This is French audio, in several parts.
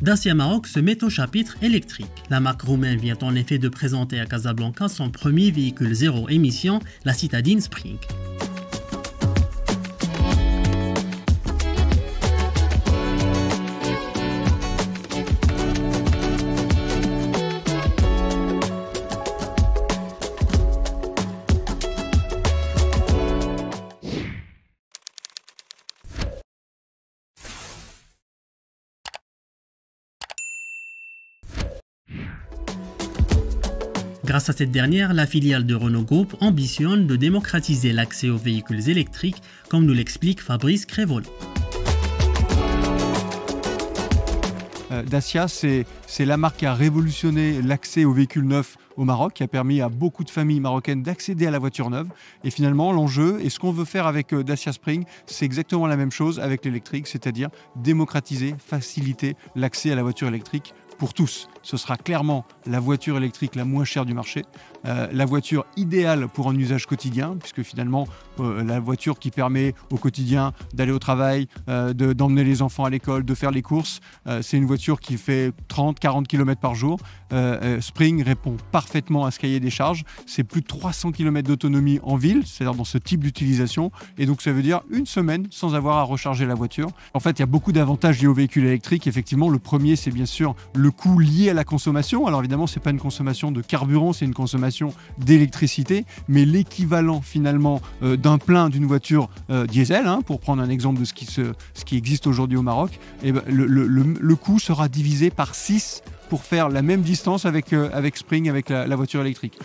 Dacia Maroc se met au chapitre électrique. La marque roumaine vient en effet de présenter à Casablanca son premier véhicule zéro émission, la citadine Spring. Grâce à cette dernière, la filiale de Renault Group ambitionne de démocratiser l'accès aux véhicules électriques, comme nous l'explique Fabrice Crévolo. Dacia, c'est la marque qui a révolutionné l'accès aux véhicules neufs au Maroc, qui a permis à beaucoup de familles marocaines d'accéder à la voiture neuve. Et finalement, l'enjeu, et ce qu'on veut faire avec Dacia Spring, c'est exactement la même chose avec l'électrique, c'est-à-dire démocratiser, faciliter l'accès à la voiture électrique pour tous. Ce sera clairement la voiture électrique la moins chère du marché, la voiture idéale pour un usage quotidien, puisque finalement, la voiture qui permet au quotidien d'aller au travail, d'emmener les enfants à l'école, de faire les courses, c'est une voiture qui fait 30-40 km par jour. Spring répond parfaitement à ce cahier des charges. C'est plus de 300 km d'autonomie en ville, c'est-à-dire dans ce type d'utilisation. Et donc, ça veut dire une semaine sans avoir à recharger la voiture. En fait, il y a beaucoup d'avantages liés aux véhicules électriques. Effectivement, le premier, c'est bien sûr le coût lié à la consommation. Alors évidemment, ce n'est pas une consommation de carburant, c'est une consommation d'électricité. Mais l'équivalent finalement d'un plein d'une voiture diesel, pour prendre un exemple de ce qui existe aujourd'hui au Maroc, et ben, le coût sera divisé par 6 pour faire la même distance avec Spring, avec la voiture électrique.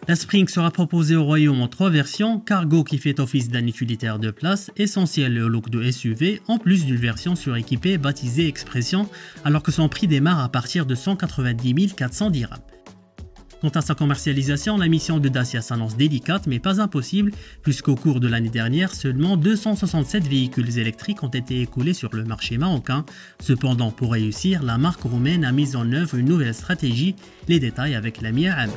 La Spring sera proposée au Royaume en 3 versions, cargo qui fait office d'un utilitaire de place, essentiel au look de SUV, en plus d'une version suréquipée baptisée Expression, alors que son prix démarre à partir de 190 400 dirhams. Quant à sa commercialisation, la mission de Dacia s'annonce délicate mais pas impossible, puisqu'au cours de l'année dernière, seulement 267 véhicules électriques ont été écoulés sur le marché marocain. Cependant, pour réussir, la marque roumaine a mis en œuvre une nouvelle stratégie, les détails avec Lamia Amr.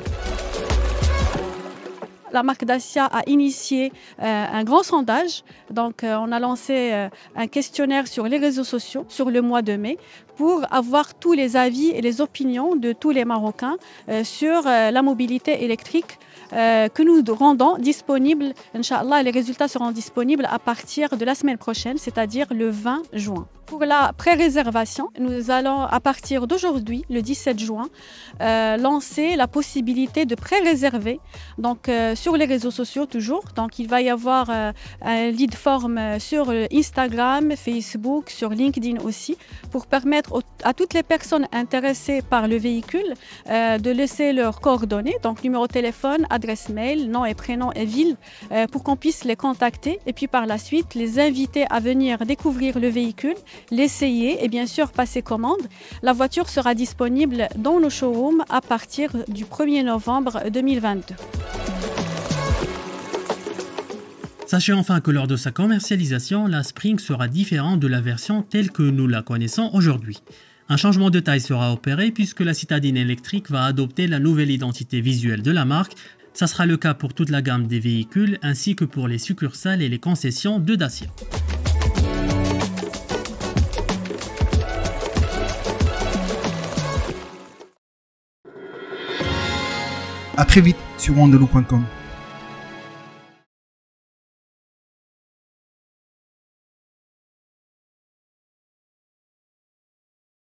La marque Dacia a initié un grand sondage. Donc, on a lancé un questionnaire sur les réseaux sociaux sur le mois de mai pour avoir tous les avis et les opinions de tous les Marocains sur la mobilité électrique que nous rendons disponible. Inch'Allah, les résultats seront disponibles à partir de la semaine prochaine, c'est-à-dire le 20 juin. Pour la pré-réservation, nous allons à partir d'aujourd'hui, le 17 juin, lancer la possibilité de pré-réserver donc, sur les réseaux sociaux toujours. Donc il va y avoir un lead form sur Instagram, Facebook, sur LinkedIn aussi, pour permettre à toutes les personnes intéressées par le véhicule de laisser leurs coordonnées, donc numéro de téléphone, adresse mail, nom et prénom et ville, pour qu'on puisse les contacter et puis par la suite les inviter à venir découvrir le véhicule, l'essayer et bien sûr passer commande. La voiture sera disponible dans nos showrooms à partir du 1er novembre 2022. Sachez enfin que lors de sa commercialisation, la Spring sera différente de la version telle que nous la connaissons aujourd'hui. Un changement de taille sera opéré puisque la citadine électrique va adopter la nouvelle identité visuelle de la marque. Ça sera le cas pour toute la gamme des véhicules ainsi que pour les succursales et les concessions de Dacia. À très vite sur wandelou.com.